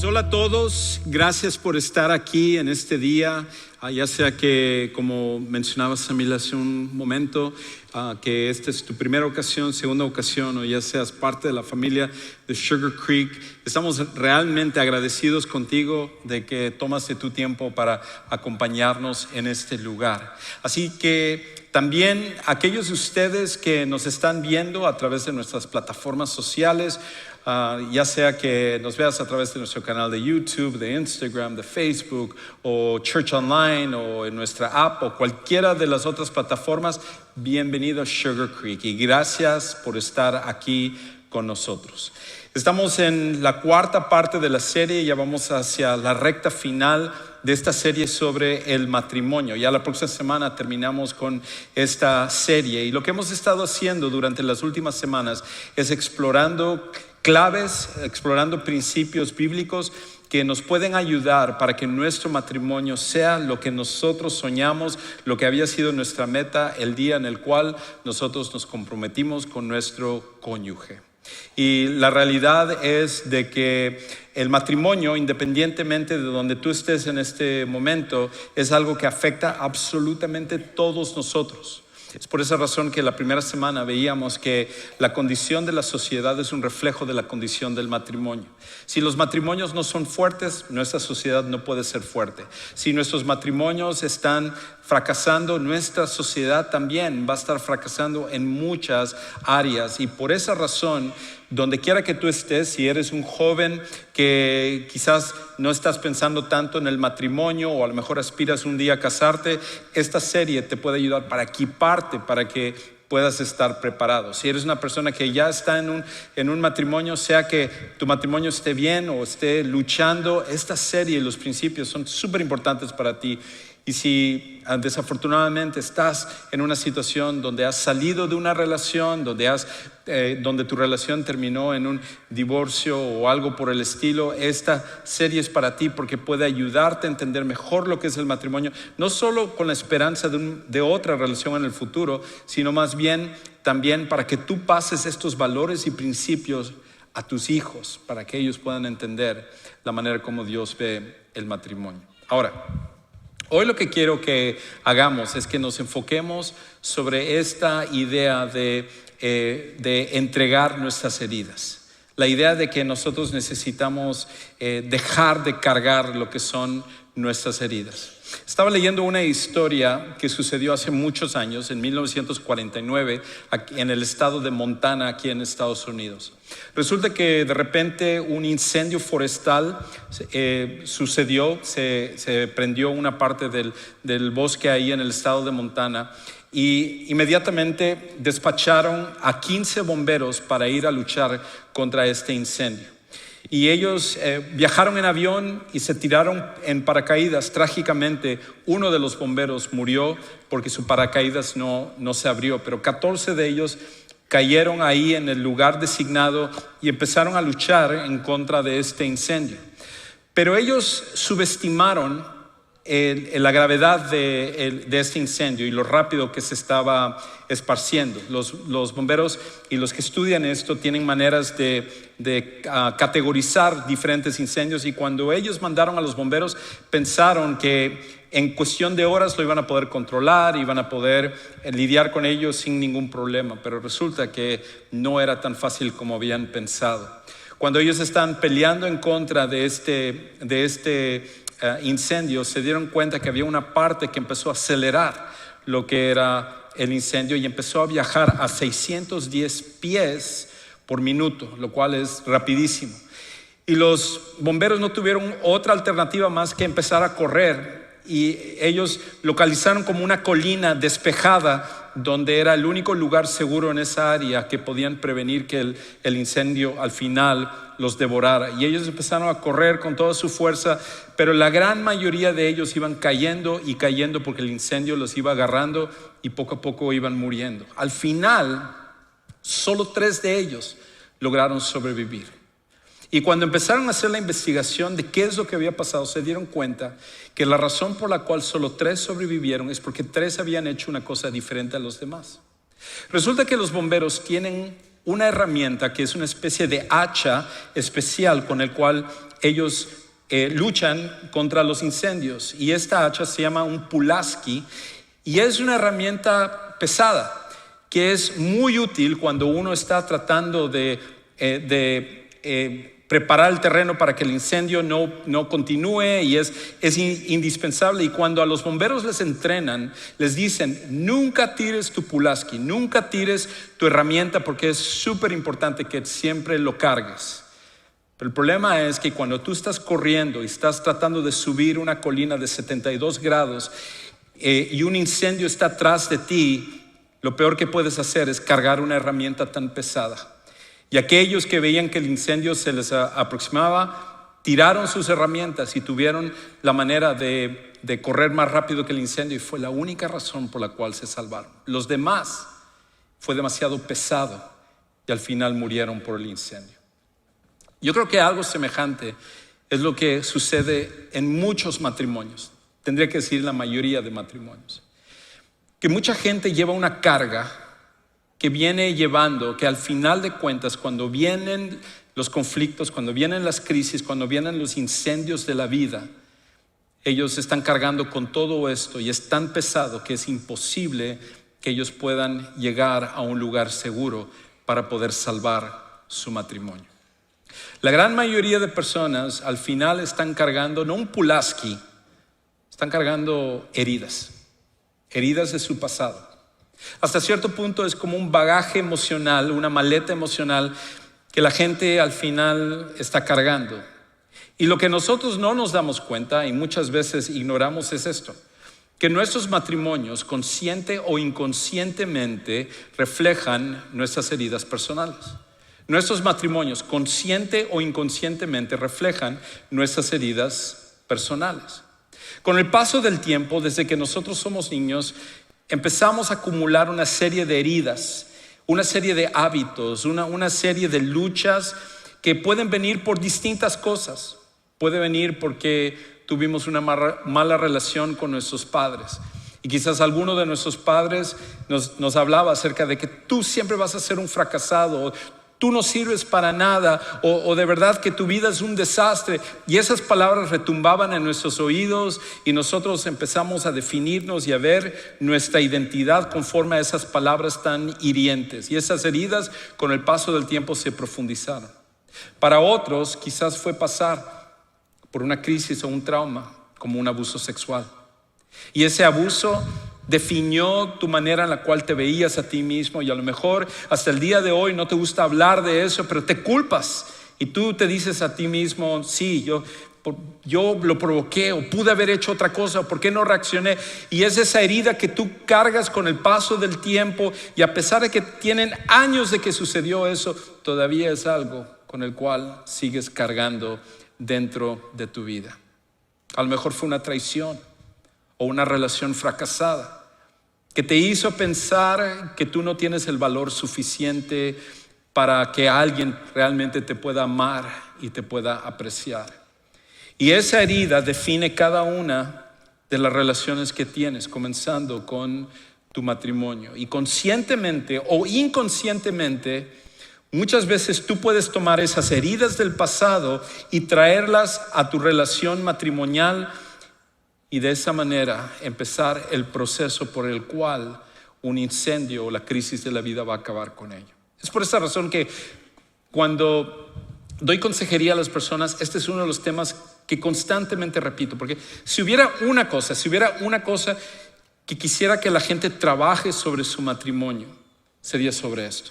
Pues hola a todos, gracias por estar aquí en este día, ya sea que, como mencionaba Samil hace un momento, que esta es tu primera ocasión, segunda ocasión, o ya seas parte de la familia de Sugar Creek. Estamos realmente agradecidos contigo de que tomaste tu tiempo para acompañarnos en este lugar. Así que también aquellos de ustedes que nos están viendo a través de nuestras plataformas sociales, ya sea que nos veas a través de nuestro canal de YouTube, de Instagram, de Facebook, o Church Online, o en nuestra app, o cualquiera de las otras plataformas, bienvenido a Sugar Creek y gracias por estar aquí con nosotros. Estamos en la cuarta parte de la serie, ya vamos hacia la recta final de esta serie sobre el matrimonio. Ya la próxima semana terminamos con esta serie y lo que hemos estado haciendo durante las últimas semanas es explorando claves, explorando principios bíblicos que nos pueden ayudar para que nuestro matrimonio sea lo que nosotros soñamos, lo que había sido nuestra meta el día en el cual nosotros nos comprometimos con nuestro cónyuge. Y la realidad es de que el matrimonio, independientemente de donde tú estés en este momento, es algo que afecta absolutamente a todos nosotros. Es por esa razón que la primera semana veíamos que la condición de la sociedad es un reflejo de la condición del matrimonio. Si los matrimonios no son fuertes, nuestra sociedad no puede ser fuerte. Si nuestros matrimonios están fracasando, nuestra sociedad también va a estar fracasando en muchas áreas. Y por esa razón, donde quiera que tú estés, si eres un joven que quizás no estás pensando tanto en el matrimonio o a lo mejor aspiras un día a casarte, esta serie te puede ayudar para equiparte, para que puedas estar preparado. Si eres una persona que ya está en un matrimonio, sea que tu matrimonio esté bien o esté luchando, esta serie y los principios son súper importantes para ti. Y si desafortunadamente estás en una situación donde has salido de una relación, donde tu relación terminó en un divorcio o algo por el estilo, esta serie es para ti porque puede ayudarte a entender mejor lo que es el matrimonio, no solo con la esperanza de otra relación en el futuro, sino más bien también para que tú pases estos valores y principios a tus hijos, para que ellos puedan entender la manera como Dios ve el matrimonio. Ahora, hoy lo que quiero que hagamos es que nos enfoquemos sobre esta idea de entregar nuestras heridas. La idea de que nosotros necesitamos dejar de cargar lo que son nuestras heridas. Estaba leyendo una historia que sucedió hace muchos años, en 1949, aquí en el estado de Montana, aquí en Estados Unidos. Resulta que de repente un incendio forestal sucedió, se prendió una parte del bosque ahí en el estado de Montana y inmediatamente despacharon a 15 bomberos para ir a luchar contra este incendio. Y ellos viajaron en avión y se tiraron en paracaídas. Trágicamente, uno de los bomberos murió porque su paracaídas no se abrió, pero 14 de ellos cayeron ahí en el lugar designado y empezaron a luchar en contra de este incendio. Pero ellos subestimaron la gravedad de este incendio y lo rápido que se estaba esparciendo. Los bomberos y los que estudian esto tienen maneras de categorizar diferentes incendios, y cuando ellos mandaron a los bomberos pensaron que en cuestión de horas lo iban a poder controlar, iban a poder lidiar con ellos sin ningún problema, pero resulta que no era tan fácil como habían pensado. Cuando ellos están peleando en contra de este incendio, se dieron cuenta que había una parte que empezó a acelerar lo que era el incendio y empezó a viajar a 610 pies por minuto, lo cual es rapidísimo. Y los bomberos no tuvieron otra alternativa más que empezar a correr, y ellos localizaron como una colina despejada donde era el único lugar seguro en esa área que podían prevenir que el incendio al final los devorara. Y ellos empezaron a correr con toda su fuerza, pero la gran mayoría de ellos iban cayendo y cayendo porque el incendio los iba agarrando y poco a poco iban muriendo. Al final, solo 3 de ellos lograron sobrevivir. Y cuando empezaron a hacer la investigación de qué es lo que había pasado, se dieron cuenta que la razón por la cual solo 3 sobrevivieron es porque 3 habían hecho una cosa diferente a los demás. Resulta que los bomberos tienen una herramienta que es una especie de hacha especial con el cual ellos luchan contra los incendios. Y esta hacha se llama un Pulaski y es una herramienta pesada que es muy útil cuando uno está tratando de preparar el terreno para que el incendio no continúe, y es indispensable. Y cuando a los bomberos les entrenan, les dicen: nunca tires tu Pulaski, nunca tires tu herramienta, porque es súper importante que siempre lo cargues. Pero el problema es que cuando tú estás corriendo y estás tratando de subir una colina de 72 grados y un incendio está atrás de ti, lo peor que puedes hacer es cargar una herramienta tan pesada. Y aquellos que veían que el incendio se les aproximaba, tiraron sus herramientas y tuvieron la manera de correr más rápido que el incendio, y fue la única razón por la cual se salvaron. Los demás fue demasiado pesado y al final murieron por el incendio. Yo creo que algo semejante es lo que sucede en muchos matrimonios. Tendría que decir la mayoría de matrimonios. Que mucha gente lleva una carga que viene llevando, que al final de cuentas, cuando vienen los conflictos, cuando vienen las crisis, cuando vienen los incendios de la vida, ellos están cargando con todo esto, y es tan pesado que es imposible que ellos puedan llegar a un lugar seguro para poder salvar su matrimonio. La gran mayoría de personas al final están cargando no un Pulaski, están cargando heridas de su pasado. Hasta cierto punto es como un bagaje emocional, una maleta emocional que la gente al final está cargando. Y lo que nosotros no nos damos cuenta y muchas veces ignoramos es esto: que nuestros matrimonios, consciente o inconscientemente, reflejan nuestras heridas personales. Nuestros matrimonios, consciente o inconscientemente, reflejan nuestras heridas personales. Con el paso del tiempo, desde que nosotros somos niños, empezamos a acumular una serie de heridas, una serie de hábitos, una serie de luchas que pueden venir por distintas cosas. Puede venir porque tuvimos una mala relación con nuestros padres. Y quizás alguno de nuestros padres nos hablaba acerca de que tú siempre vas a ser un fracasado, tú no sirves para nada, o de verdad que tu vida es un desastre. Y esas palabras retumbaban en nuestros oídos y nosotros empezamos a definirnos y a ver nuestra identidad conforme a esas palabras tan hirientes. Y esas heridas con el paso del tiempo se profundizaron. Para otros quizás fue pasar por una crisis o un trauma como un abuso sexual. Y ese abuso definió tu manera en la cual te veías a ti mismo, y a lo mejor hasta el día de hoy no te gusta hablar de eso, pero te culpas y tú te dices a ti mismo: sí, yo lo provoqué, o pude haber hecho otra cosa, o por qué no reaccioné. Y es esa herida que tú cargas con el paso del tiempo, y a pesar de que tienen años de que sucedió eso, todavía es algo con el cual sigues cargando dentro de tu vida. A lo mejor fue una traición o una relación fracasada que te hizo pensar que tú no tienes el valor suficiente para que alguien realmente te pueda amar y te pueda apreciar. Y esa herida define cada una de las relaciones que tienes, comenzando con tu matrimonio. Y conscientemente o inconscientemente, muchas veces tú puedes tomar esas heridas del pasado y traerlas a tu relación matrimonial, y de esa manera empezar el proceso por el cual un incendio o la crisis de la vida va a acabar con ello. Es por esta razón que cuando doy consejería a las personas, este es uno de los temas que constantemente repito, porque si hubiera una cosa que quisiera que la gente trabaje sobre su matrimonio, sería sobre esto.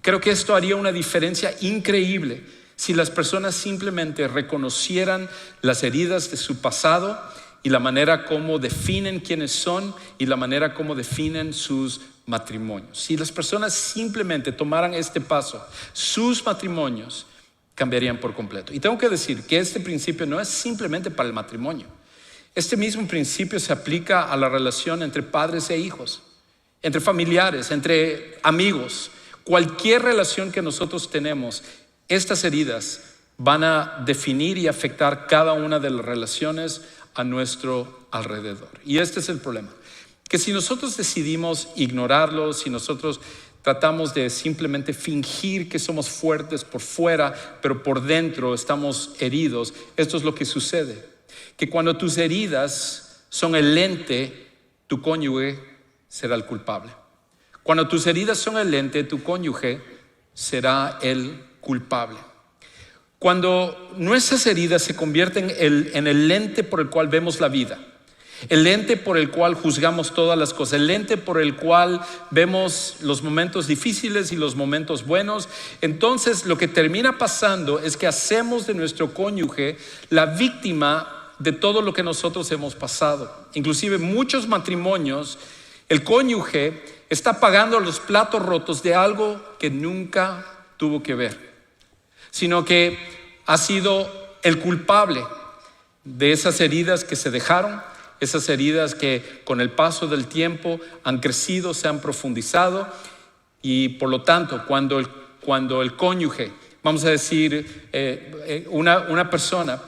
Creo que esto haría una diferencia increíble si las personas simplemente reconocieran las heridas de su pasado y la manera como definen quiénes son y la manera como definen sus matrimonios. Si las personas simplemente tomaran este paso, sus matrimonios cambiarían por completo. Y tengo que decir que este principio no es simplemente para el matrimonio. Este mismo principio se aplica a la relación entre padres e hijos, entre familiares, entre amigos. Cualquier relación que nosotros tenemos, estas heridas van a definir y afectar cada una de las relaciones a nuestro alrededor. Y este es el problema, que si nosotros decidimos ignorarlo, si nosotros tratamos de simplemente fingir que somos fuertes por fuera, pero por dentro estamos heridos. Esto es lo que sucede, que cuando tus heridas son el lente, tu cónyuge será el culpable. Cuando tus heridas son el lente, tu cónyuge será el culpable. Cuando nuestras heridas se convierten en el lente por el cual vemos la vida, el lente por el cual juzgamos todas las cosas, el lente por el cual vemos los momentos difíciles y los momentos buenos, entonces lo que termina pasando es que hacemos de nuestro cónyuge la víctima de todo lo que nosotros hemos pasado. Inclusive muchos matrimonios, el cónyuge está pagando los platos rotos de algo que nunca tuvo que ver, sino que ha sido el culpable de esas heridas que se dejaron, esas heridas que con el paso del tiempo han crecido, se han profundizado, y por lo tanto cuando el cónyuge, vamos a decir, una persona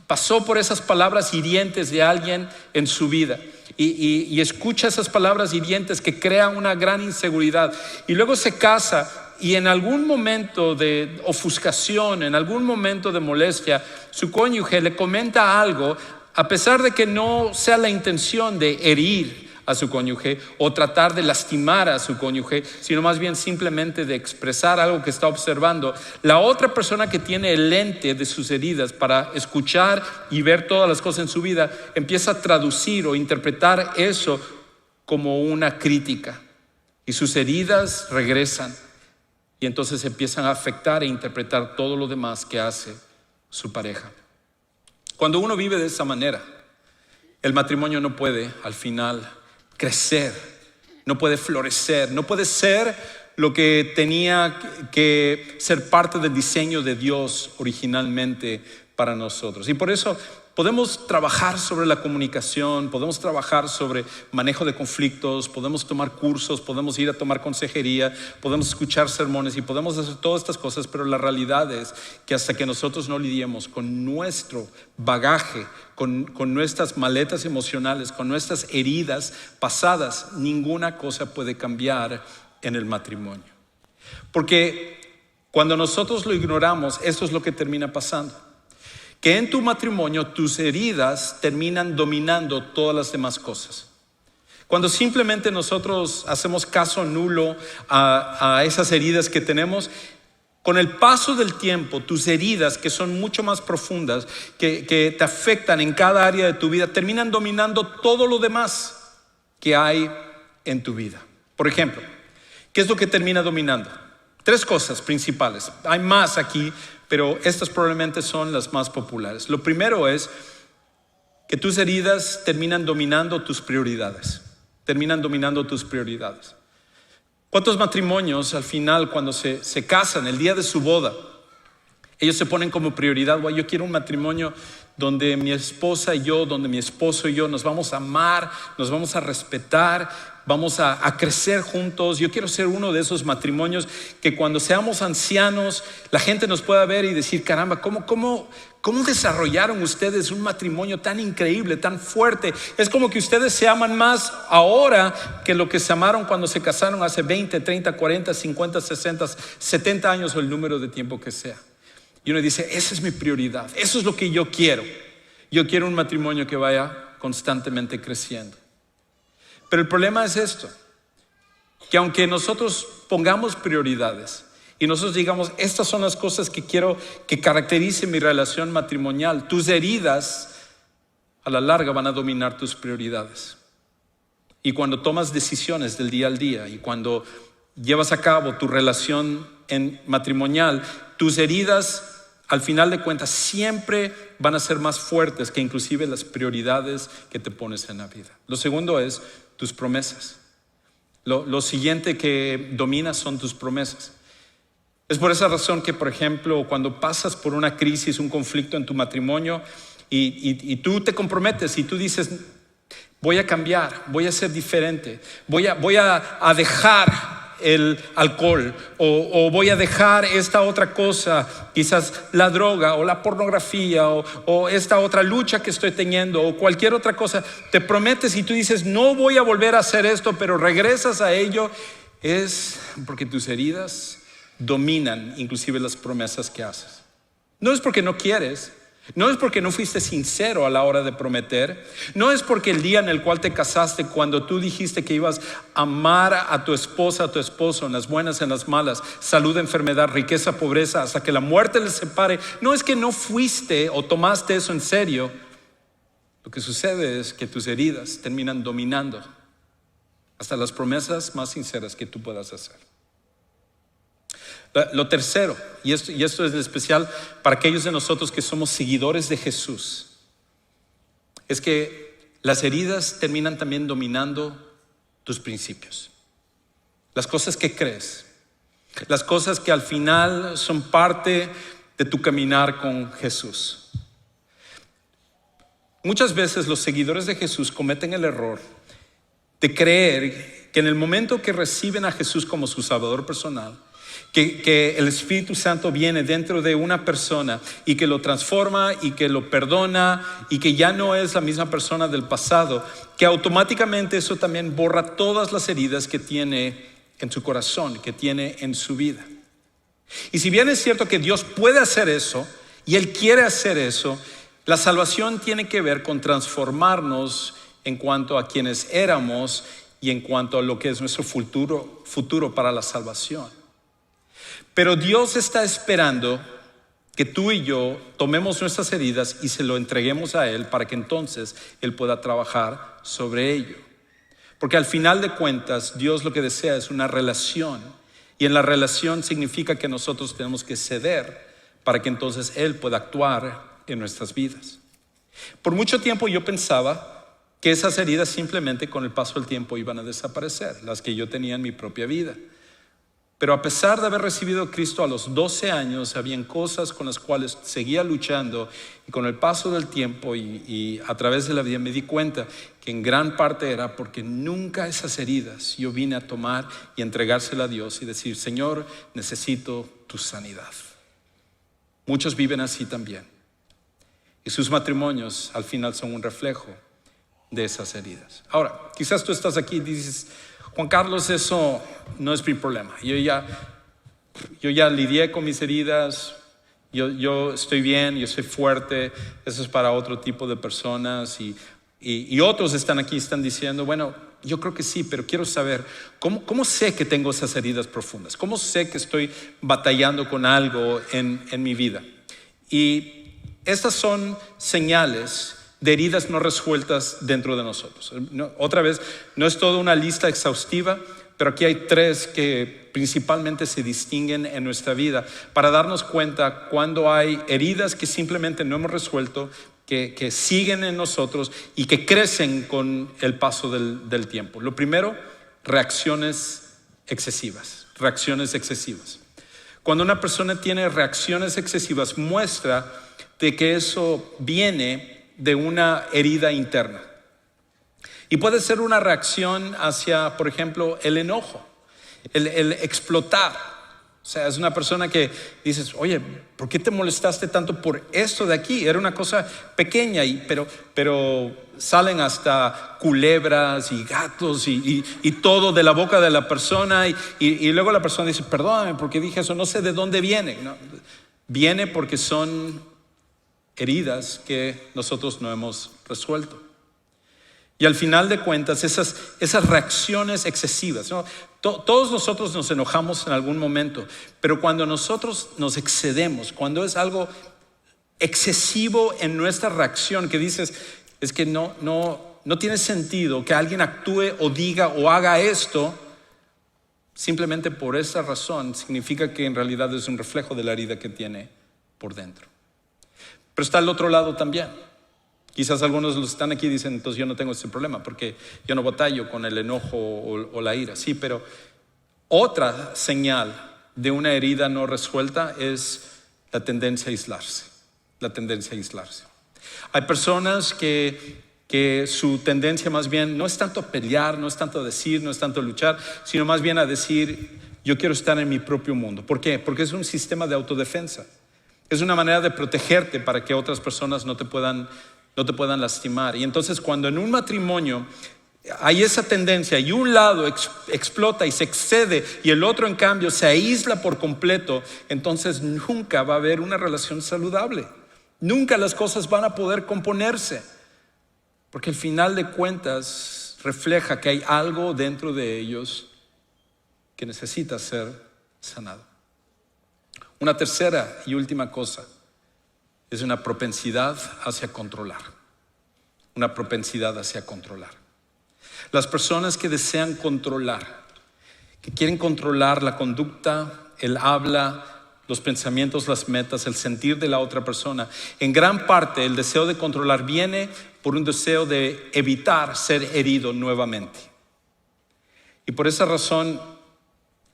pasó por esas palabras hirientes de alguien en su vida y escucha esas palabras hirientes que crean una gran inseguridad, y luego se casa, y en algún momento de ofuscación, en algún momento de molestia, su cónyuge le comenta algo, a pesar de que no sea la intención de herir a su cónyuge o tratar de lastimar a su cónyuge, sino más bien simplemente de expresar algo que está observando. La otra persona que tiene el lente de sus heridas para escuchar y ver todas las cosas en su vida, empieza a traducir o interpretar eso como una crítica, y sus heridas regresan. Y entonces empiezan a afectar e interpretar todo lo demás que hace su pareja. Cuando uno vive de esa manera, el matrimonio no puede al final crecer, no puede florecer, no puede ser lo que tenía que ser parte del diseño de Dios originalmente para nosotros. Y por eso podemos trabajar sobre la comunicación, podemos trabajar sobre manejo de conflictos, podemos tomar cursos, podemos ir a tomar consejería, podemos escuchar sermones y podemos hacer todas estas cosas, pero la realidad es que hasta que nosotros no lidiemos con nuestro bagaje, con nuestras maletas emocionales, con nuestras heridas pasadas, ninguna cosa puede cambiar en el matrimonio. Porque cuando nosotros lo ignoramos, esto es lo que termina pasando. Que en tu matrimonio tus heridas terminan dominando todas las demás cosas. Cuando simplemente nosotros hacemos caso nulo a esas heridas que tenemos, con el paso del tiempo, tus heridas, que son mucho más profundas, que te afectan en cada área de tu vida, terminan dominando todo lo demás que hay en tu vida. Por ejemplo, ¿qué es lo que termina dominando? 3 cosas principales. Hay más aquí, pero estas probablemente son las más populares. Lo primero es que tus heridas terminan dominando tus prioridades. Terminan dominando tus prioridades. ¿Cuántos matrimonios al final, cuando se casan, el día de su boda, ellos se ponen como prioridad: yo quiero un matrimonio donde mi esposa y yo, donde mi esposo y yo nos vamos a amar, nos vamos a respetar, vamos a crecer juntos? Yo quiero ser uno de esos matrimonios que cuando seamos ancianos la gente nos pueda ver y decir: caramba, ¿cómo desarrollaron ustedes un matrimonio tan increíble, tan fuerte? Es como que ustedes se aman más ahora que lo que se amaron cuando se casaron hace 20, 30, 40, 50, 60, 70 años, o el número de tiempo que sea. Y uno dice: esa es mi prioridad, eso es lo que yo quiero. Yo quiero un matrimonio que vaya constantemente creciendo. Pero el problema es esto, que aunque nosotros pongamos prioridades y nosotros digamos: estas son las cosas que quiero que caractericen mi relación matrimonial, tus heridas a la larga van a dominar tus prioridades. Y cuando tomas decisiones del día al día y cuando llevas a cabo tu relación matrimonial, tus heridas al final de cuentas siempre van a ser más fuertes que inclusive las prioridades que te pones en la vida. Lo segundo es tus promesas. Lo siguiente que domina son tus promesas. Es por esa razón que, por ejemplo, cuando pasas por una crisis, un conflicto en tu matrimonio y tú te comprometes y tú dices: voy a cambiar, voy a ser diferente, voy a dejar el alcohol, o voy a dejar esta otra cosa, quizás la droga o la pornografía o esta otra lucha que estoy teniendo o cualquier otra cosa. Te prometes y tú dices: no voy a volver a hacer esto, pero regresas a ello es porque tus heridas dominan inclusive las promesas que haces. No es porque no quieres, no es porque no fuiste sincero a la hora de prometer, no es porque el día en el cual te casaste, cuando tú dijiste que ibas a amar a tu esposa, a tu esposo, en las buenas, en las malas, salud, enfermedad, riqueza, pobreza, hasta que la muerte les separe, no es que no fuiste o tomaste eso en serio. Lo que sucede es que tus heridas terminan dominando hasta las promesas más sinceras que tú puedas hacer. Lo tercero, y esto es especial para aquellos de nosotros que somos seguidores de Jesús, es que las heridas terminan también dominando tus principios, las cosas que crees, las cosas que al final son parte de tu caminar con Jesús. Muchas veces los seguidores de Jesús cometen el error de creer que en el momento que reciben a Jesús como su Salvador personal, que el Espíritu Santo viene dentro de una persona y que lo transforma y que lo perdona y que ya no es la misma persona del pasado, que automáticamente eso también borra todas las heridas que tiene en su corazón, que tiene en su vida. Y si bien es cierto que Dios puede hacer eso y Él quiere hacer eso, la salvación tiene que ver con transformarnos en cuanto a quienes éramos y en cuanto a lo que es nuestro futuro para la salvación. Pero Dios está esperando que tú y yo tomemos nuestras heridas y se lo entreguemos a Él para que entonces Él pueda trabajar sobre ello. Porque al final de cuentas, Dios lo que desea es una relación. Y en la relación significa que nosotros tenemos que ceder para que entonces Él pueda actuar en nuestras vidas. Por mucho tiempo yo pensaba que esas heridas simplemente con el paso del tiempo iban a desaparecer, las que yo tenía en mi propia vida. Pero a pesar de haber recibido a Cristo a los 12 años, habían cosas con las cuales seguía luchando, y con el paso del tiempo y a través de la vida me di cuenta que en gran parte era porque nunca esas heridas yo vine a tomar y entregársela a Dios y decir: Señor, necesito tu sanidad. Muchos viven así también, y sus matrimonios al final son un reflejo de esas heridas. Ahora, quizás tú estás aquí y dices: Juan Carlos, eso no es mi problema. Yo ya lidié con mis heridas, yo estoy bien, yo soy fuerte. Eso es para otro tipo de personas. Y otros están aquí, están diciendo: bueno, yo creo que sí, pero quiero saber ¿cómo sé que tengo esas heridas profundas? ¿Cómo sé que estoy batallando con algo en mi vida? Y estas son señales de heridas no resueltas dentro de nosotros. Otra vez, no es toda una lista exhaustiva, pero aquí hay 3 que principalmente se distinguen en nuestra vida para darnos cuenta cuando hay heridas que simplemente no hemos resuelto, que siguen en nosotros y que crecen con el paso del tiempo. Lo primero, reacciones excesivas. Reacciones excesivas. Cuando una persona tiene reacciones excesivas, muestra de que eso viene de una herida interna. Y puede ser una reacción hacia, por ejemplo, el enojo, el explotar. O sea, es una persona que dices: oye, ¿por qué te molestaste tanto por esto de aquí? Era una cosa pequeña, pero salen hasta culebras y gatos y todo de la boca de la persona. Y luego la persona dice: perdóname porque dije eso, no sé de dónde viene. ¿No? Viene porque son heridas que nosotros no hemos resuelto. Y al final de cuentas, esas reacciones excesivas, ¿no? Todos nosotros nos enojamos en algún momento, pero cuando nosotros nos excedemos, cuando es algo excesivo en nuestra reacción, que dices: es que no tiene sentido que alguien actúe o diga o haga esto, simplemente por esa razón significa que en realidad es un reflejo de la herida que tiene por dentro. Pero está al otro lado también. Quizás algunos de los que están aquí dicen: entonces yo no tengo ese problema porque yo no batallo con el enojo o la ira. Sí, pero otra señal de una herida no resuelta es la tendencia a aislarse. La tendencia a aislarse. Hay personas que su tendencia más bien no es tanto a pelear, no es tanto a decir, no es tanto a luchar, sino más bien a decir: yo quiero estar en mi propio mundo. ¿Por qué? Porque es un sistema de autodefensa. Es una manera de protegerte para que otras personas no te puedan lastimar. Y entonces cuando en un matrimonio hay esa tendencia y un lado explota y se excede y el otro en cambio se aísla por completo, entonces nunca va a haber una relación saludable. Nunca las cosas van a poder componerse, porque al final de cuentas refleja que hay algo dentro de ellos que necesita ser sanado. Una tercera y última cosa es una propensidad hacia controlar. Una propensidad hacia controlar. Las personas que desean controlar, que quieren controlar la conducta, el habla, los pensamientos, las metas, el sentir de la otra persona, en gran parte el deseo de controlar viene por un deseo de evitar ser herido nuevamente. Y por esa razón,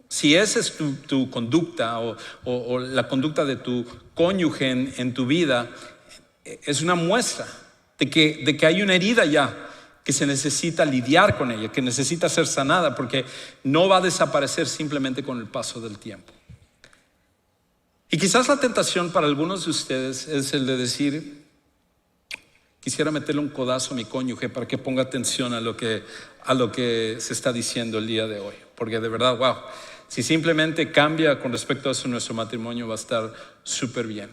si esa es tu conducta o la conducta de tu cónyuge en tu vida, es una muestra de que hay una herida ya, que se necesita lidiar con ella, que necesita ser sanada, porque no va a desaparecer simplemente con el paso del tiempo. Y quizás la tentación para algunos de ustedes es el de decir: quisiera meterle un codazo a mi cónyuge para que ponga atención a lo que se está diciendo el día de hoy, porque de verdad, wow, si simplemente cambia con respecto a eso nuestro matrimonio va a estar súper bien.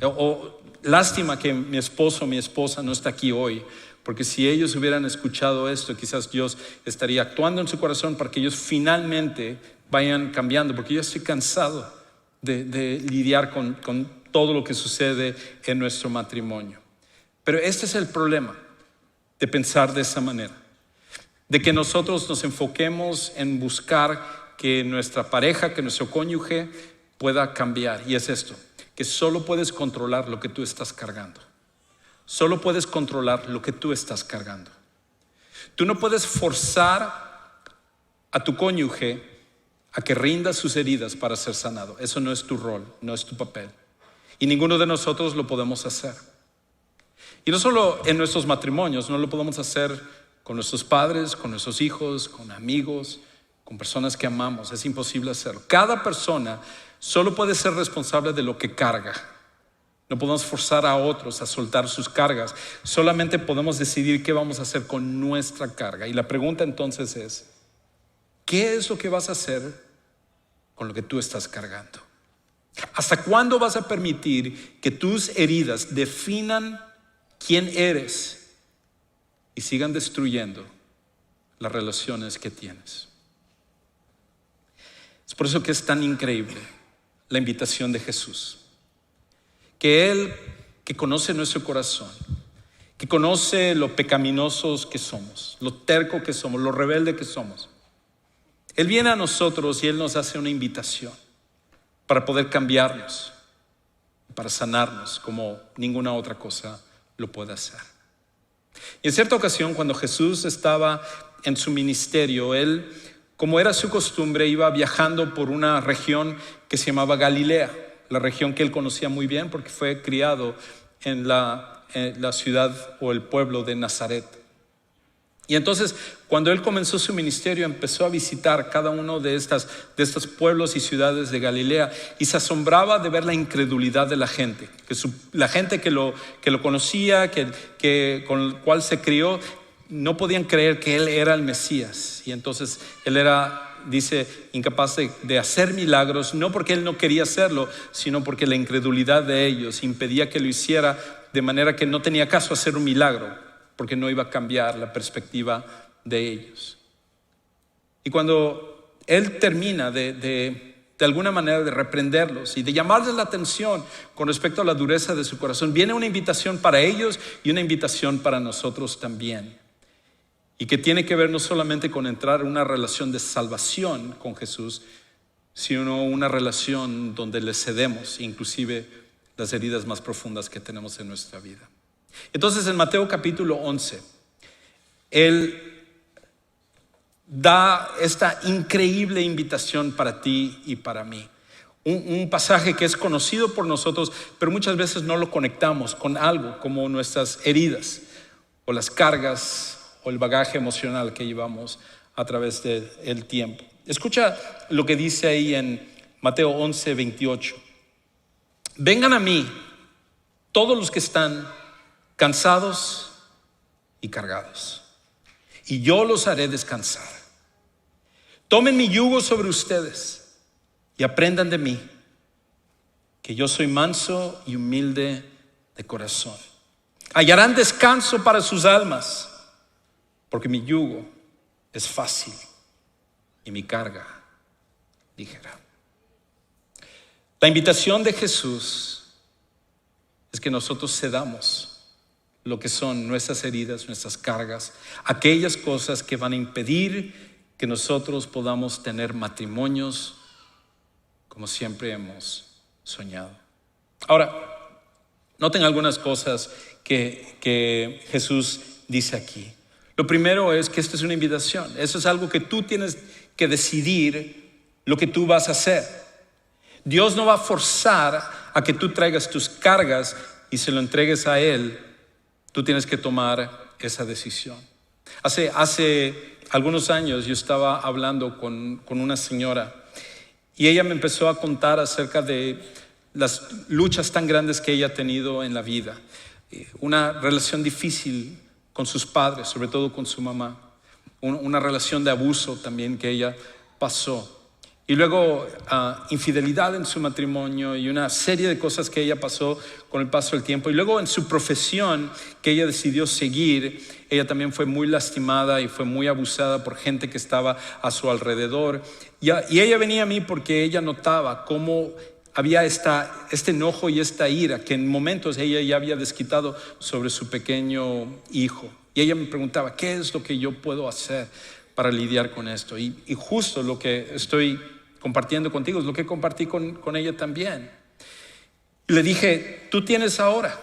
O lástima que mi esposo o mi esposa no está aquí hoy, porque si ellos hubieran escuchado esto, quizás Dios estaría actuando en su corazón para que ellos finalmente vayan cambiando, porque yo estoy cansado de lidiar con todo lo que sucede en nuestro matrimonio. Pero este es el problema de pensar de esa manera, de que nosotros nos enfoquemos en buscar que nuestra pareja, que nuestro cónyuge pueda cambiar. Y es esto, que solo puedes controlar lo que tú estás cargando. Solo puedes controlar lo que tú estás cargando. Tú no puedes forzar a tu cónyuge a que rinda sus heridas para ser sanado. Eso no es tu rol, no es tu papel. Y ninguno de nosotros lo podemos hacer. Y no solo en nuestros matrimonios, no lo podemos hacer con nuestros padres, con nuestros hijos, con amigos, con personas que amamos. Es imposible hacerlo. Cada persona solo puede ser responsable de lo que carga. No podemos forzar a otros a soltar sus cargas. Solamente podemos decidir qué vamos a hacer con nuestra carga. Y la pregunta entonces es: ¿qué es lo que vas a hacer con lo que tú estás cargando? ¿Hasta cuándo vas a permitir que tus heridas definan quién eres y sigan destruyendo las relaciones que tienes? Es por eso que es tan increíble la invitación de Jesús. Que Él, que conoce nuestro corazón, que conoce lo pecaminosos que somos, lo terco que somos, lo rebelde que somos, Él viene a nosotros y Él nos hace una invitación para poder cambiarnos, para sanarnos como ninguna otra cosa lo puede hacer. Y en cierta ocasión, cuando Jesús estaba en su ministerio, Él, como era su costumbre, iba viajando por una región que se llamaba Galilea, la región que Él conocía muy bien porque fue criado en la ciudad o el pueblo de Nazaret. Y entonces, cuando Él comenzó su ministerio, empezó a visitar cada uno de estos pueblos y ciudades de Galilea y se asombraba de ver la incredulidad de la gente, la gente que lo conocía, con el cual se crió, no podían creer que Él era el Mesías. Y entonces Él era, dice, incapaz de hacer milagros, no porque Él no quería hacerlo, sino porque la incredulidad de ellos impedía que lo hiciera, de manera que no tenía caso hacer un milagro, porque no iba a cambiar la perspectiva de ellos. Y cuando Él termina de alguna manera de reprenderlos y de llamarles la atención con respecto a la dureza de su corazón, viene una invitación para ellos y una invitación para nosotros también. Y que tiene que ver no solamente con entrar en una relación de salvación con Jesús, sino una relación donde le cedemos inclusive las heridas más profundas que tenemos en nuestra vida. Entonces en Mateo capítulo 11, Él da esta increíble invitación para ti y para mí. Un pasaje que es conocido por nosotros, pero muchas veces no lo conectamos con algo como nuestras heridas o las cargas o el bagaje emocional que llevamos a través del tiempo. Escucha lo que dice ahí en Mateo 11, 28. Vengan a mí todos los que están cansados y cargados, y yo los haré descansar. Tomen mi yugo sobre ustedes y aprendan de mí, que yo soy manso y humilde de corazón. Hallarán descanso para sus almas, porque mi yugo es fácil y mi carga ligera. La invitación de Jesús es que nosotros cedamos lo que son nuestras heridas, nuestras cargas, aquellas cosas que van a impedir que nosotros podamos tener matrimonios como siempre hemos soñado. Ahora, noten algunas cosas que Jesús dice aquí. Lo primero es que esto es una invitación. Eso es algo que tú tienes que decidir lo que tú vas a hacer. Dios no va a forzar a que tú traigas tus cargas y se lo entregues a Él. Tú tienes que tomar esa decisión. Hace algunos años yo estaba hablando con una señora y ella me empezó a contar acerca de las luchas tan grandes que ella ha tenido en la vida. Una relación difícil con sus padres, sobre todo con su mamá. Una relación de abuso también que ella pasó. Y luego infidelidad en su matrimonio y una serie de cosas que ella pasó con el paso del tiempo. Y luego en su profesión que ella decidió seguir, ella también fue muy lastimada y fue muy abusada por gente que estaba a su alrededor. Y ella venía a mí porque ella notaba cómo había este enojo y esta ira que en momentos ella ya había desquitado sobre su pequeño hijo. Y ella me preguntaba, ¿qué es lo que yo puedo hacer para lidiar con esto? Y justo lo que estoy compartiendo contigo es lo que compartí con ella también. Y le dije, tú tienes ahora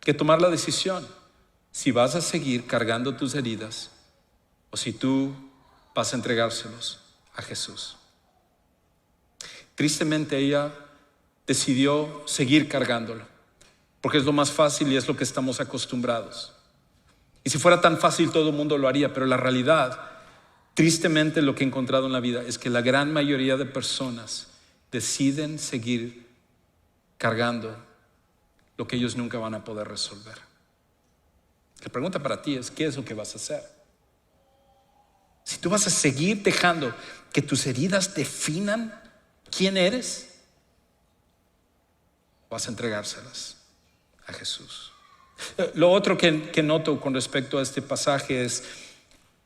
que tomar la decisión si vas a seguir cargando tus heridas o si tú vas a entregárselos a Jesús. Tristemente ella decidió seguir cargándolo porque es lo más fácil y es lo que estamos acostumbrados. Y si fuera tan fácil todo el mundo lo haría, pero la realidad, tristemente lo que he encontrado en la vida es que la gran mayoría de personas deciden seguir cargando lo que ellos nunca van a poder resolver. La pregunta para ti es, ¿qué es lo que vas a hacer? Si tú vas a seguir dejando que tus heridas definan quién eres, vas a entregárselas a Jesús. Lo otro que noto con respecto a este pasaje es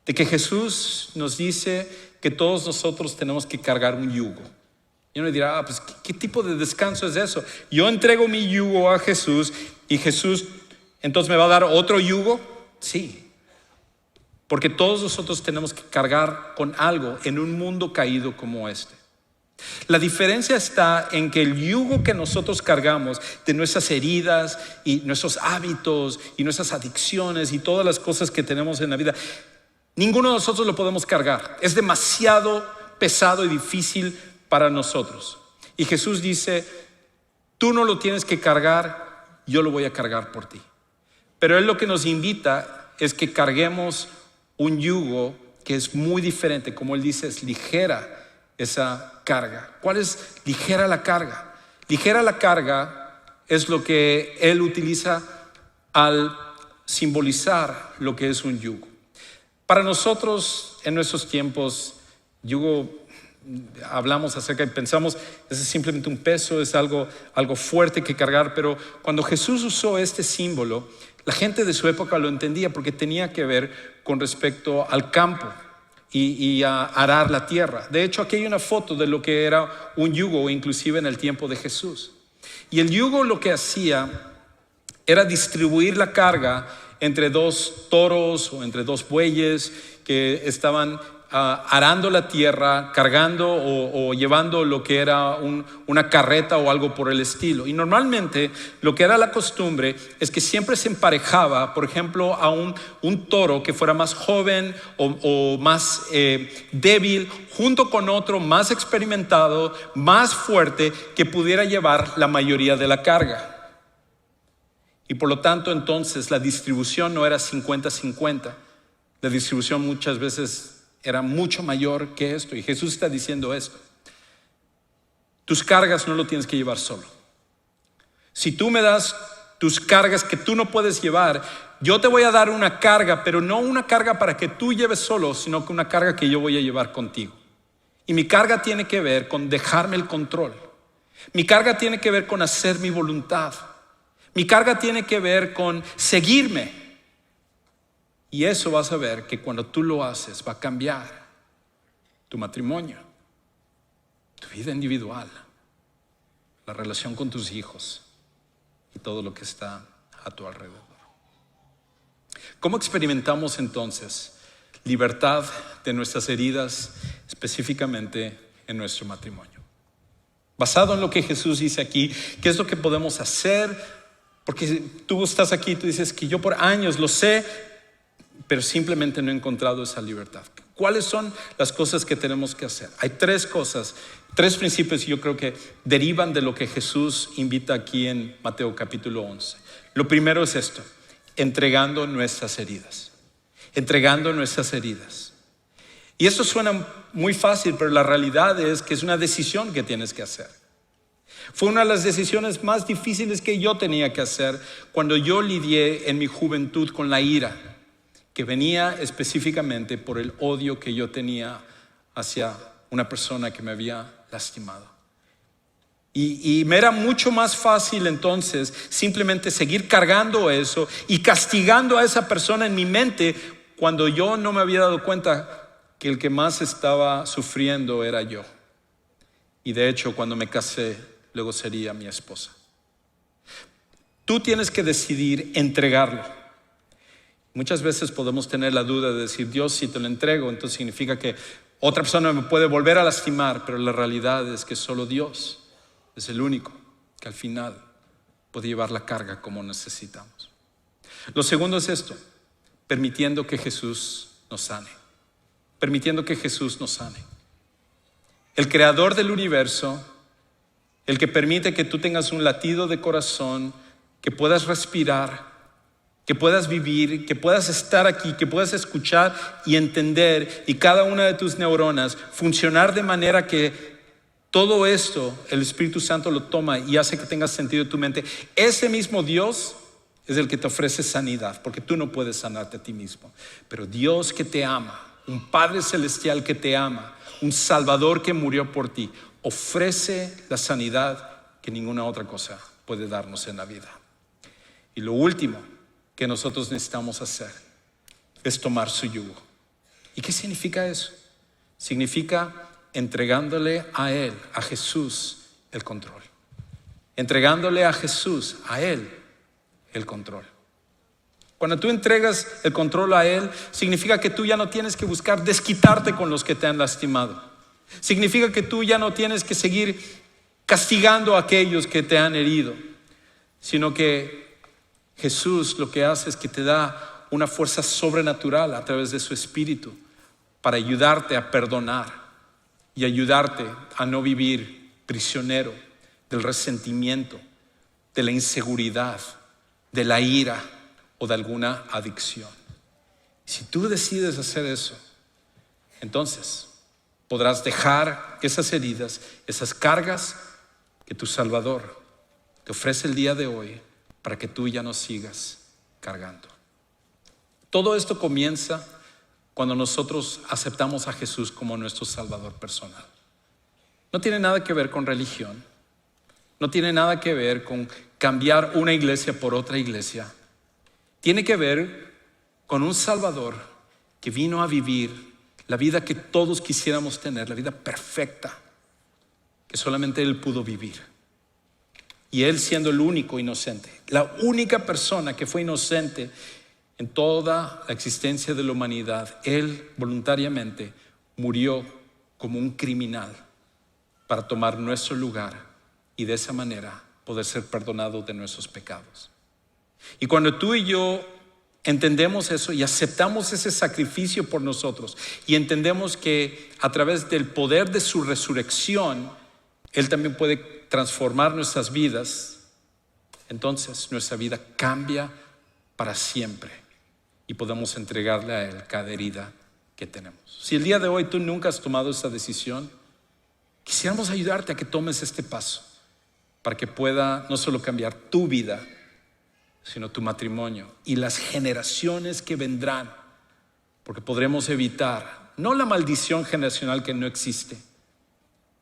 de que Jesús nos dice que todos nosotros tenemos que cargar un yugo. Y uno dirá, pues ¿qué tipo de descanso es eso? Yo entrego mi yugo a Jesús y Jesús entonces me va a dar otro yugo. Sí, porque todos nosotros tenemos que cargar con algo en un mundo caído como este. La diferencia está en que el yugo que nosotros cargamos de nuestras heridas y nuestros hábitos y nuestras adicciones y todas las cosas que tenemos en la vida, ninguno de nosotros lo podemos cargar. Es demasiado pesado y difícil para nosotros. Y Jesús dice, tú no lo tienes que cargar, yo lo voy a cargar por ti. Pero Él lo que nos invita es que carguemos un yugo que es muy diferente. Como Él dice, es ligera esa carga. ¿Cuál es ligera la carga? Ligera la carga es lo que Él utiliza al simbolizar lo que es un yugo. Para nosotros en nuestros tiempos, yugo, hablamos acerca y pensamos, es simplemente un peso, es algo fuerte que cargar, pero cuando Jesús usó este símbolo, la gente de su época lo entendía porque tenía que ver con respecto al campo y a arar la tierra. De hecho, aquí hay una foto de lo que era un yugo, inclusive en el tiempo de Jesús. Y el yugo lo que hacía era distribuir la carga entre dos toros o entre dos bueyes que estaban arando la tierra, cargando o llevando lo que era una carreta o algo por el estilo. Y normalmente lo que era la costumbre es que siempre se emparejaba, por ejemplo, a un toro que fuera más joven o más débil, junto con otro más experimentado, más fuerte, que pudiera llevar la mayoría de la carga. Y por lo tanto, entonces, la distribución no era 50-50. La distribución muchas veces era mucho mayor que esto. Y Jesús está diciendo esto. Tus cargas no lo tienes que llevar solo. Si tú me das tus cargas que tú no puedes llevar. Yo te voy a dar una carga, pero no una carga para que tú lleves solo, sino que una carga que yo voy a llevar contigo. Y mi carga tiene que ver con dejarme el control. Mi carga tiene que ver con hacer mi voluntad. Mi carga tiene que ver con seguirme. Y eso vas a ver que cuando tú lo haces va a cambiar tu matrimonio, tu vida individual, la relación con tus hijos y todo lo que está a tu alrededor. ¿Cómo experimentamos entonces libertad de nuestras heridas, específicamente en nuestro matrimonio? Basado en lo que Jesús dice aquí, ¿qué es lo que podemos hacer? Porque tú estás aquí y tú dices que yo por años lo sé, pero simplemente no he encontrado esa libertad. ¿Cuáles son las cosas que tenemos que hacer? Hay tres cosas, tres principios que yo creo que derivan de lo que Jesús invita aquí en Mateo capítulo 11. Lo primero es esto: entregando nuestras heridas. Entregando nuestras heridas. Y esto suena muy fácil, pero la realidad es que es una decisión que tienes que hacer. Fue una de las decisiones más difíciles que yo tenía que hacer cuando yo lidié en mi juventud con la ira, que venía específicamente por el odio que yo tenía hacia una persona que me había lastimado. Y me era mucho más fácil entonces simplemente seguir cargando eso y castigando a esa persona en mi mente, cuando yo no me había dado cuenta que el que más estaba sufriendo era yo. Y de hecho, cuando me casé, luego sería mi esposa. Tú tienes que decidir entregarlo. Muchas veces podemos tener la duda de decir: Dios, si te lo entrego, entonces significa que otra persona me puede volver a lastimar. Pero la realidad es que solo Dios es el único que al final puede llevar la carga como necesitamos. Lo segundo es esto: permitiendo que Jesús nos sane. Permitiendo que Jesús nos sane. El creador del universo, el que permite que tú tengas un latido de corazón, que puedas respirar, que puedas vivir, que puedas estar aquí, que puedas escuchar y entender, y cada una de tus neuronas funcionar de manera que todo esto el Espíritu Santo lo toma y hace que tengas sentido en tu mente. Ese mismo Dios es el que te ofrece sanidad, porque tú no puedes sanarte a ti mismo. Pero Dios que te ama, un Padre celestial que te ama, un Salvador que murió por ti, ofrece la sanidad que ninguna otra cosa puede darnos en la vida. Y lo último que nosotros necesitamos hacer es tomar su yugo. ¿Y qué significa eso? Significa entregándole a Él, a Jesús, el control. Entregándole a Jesús, a Él, el control. Cuando tú entregas el control a Él, significa que tú ya no tienes que buscar desquitarte con los que te han lastimado. Significa que tú ya no tienes que seguir castigando a aquellos que te han herido, sino que Jesús lo que hace es que te da una fuerza sobrenatural a través de su Espíritu para ayudarte a perdonar y ayudarte a no vivir prisionero del resentimiento, de la inseguridad, de la ira o de alguna adicción. Si tú decides hacer eso, entonces podrás dejar esas heridas, esas cargas que tu Salvador te ofrece el día de hoy, para que tú ya no sigas cargando. Todo esto comienza cuando nosotros aceptamos a Jesús como nuestro Salvador personal. No tiene nada que ver con religión, no tiene nada que ver con cambiar una iglesia por otra iglesia. Tiene que ver con un Salvador que vino a vivir la vida que todos quisiéramos tener, la vida perfecta que solamente Él pudo vivir. Y Él, siendo el único inocente, la única persona que fue inocente en toda la existencia de la humanidad, Él voluntariamente murió como un criminal para tomar nuestro lugar y de esa manera poder ser perdonado de nuestros pecados. Y cuando tú y yo entendemos eso y aceptamos ese sacrificio por nosotros y entendemos que a través del poder de su resurrección Él también puede transformar nuestras vidas, entonces nuestra vida cambia para siempre y podemos entregarle a Él cada herida que tenemos. Si el día de hoy tú nunca has tomado esa decisión, quisiéramos ayudarte a que tomes este paso para que pueda no solo cambiar tu vida, sino tu matrimonio y las generaciones que vendrán, porque podremos evitar, no la maldición generacional que no existe,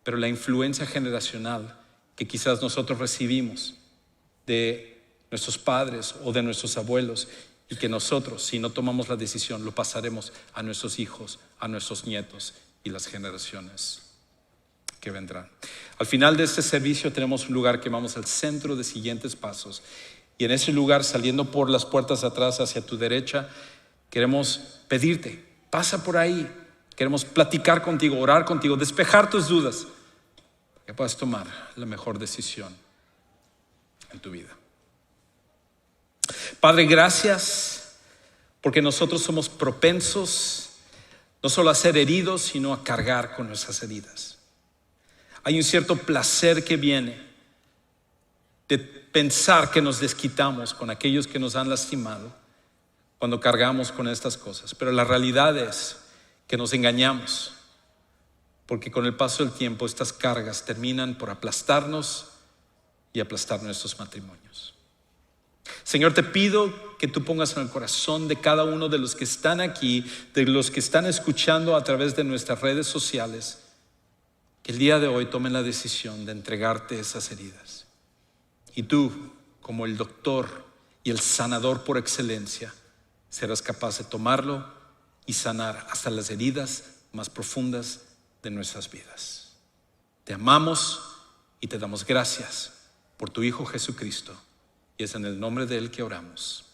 pero la influencia generacional que quizás nosotros recibimos de nuestros padres o de nuestros abuelos, y que nosotros, si no tomamos la decisión, lo pasaremos a nuestros hijos, a nuestros nietos y las generaciones que vendrán. Al final de este servicio tenemos un lugar que vamos al centro de siguientes pasos, y en ese lugar, saliendo por las puertas de atrás hacia tu derecha, queremos pedirte, pasa por ahí. Queremos platicar contigo, orar contigo, despejar tus dudas, para que puedas tomar la mejor decisión en tu vida. Padre, gracias porque nosotros somos propensos no solo a ser heridos, sino a cargar con nuestras heridas. Hay un cierto placer que viene de pensar que nos desquitamos con aquellos que nos han lastimado cuando cargamos con estas cosas, pero la realidad es que nos engañamos, porque con el paso del tiempo estas cargas terminan por aplastarnos y aplastar nuestros matrimonios. Señor, te pido que tú pongas en el corazón de cada uno de los que están aquí, de los que están escuchando a través de nuestras redes sociales, que el día de hoy tomen la decisión de entregarte esas heridas. Y tú, como el doctor y el sanador por excelencia, serás capaz de tomarlo y sanar hasta las heridas más profundas de nuestras vidas. Te amamos y te damos gracias por tu Hijo Jesucristo, y es en el nombre de Él que oramos.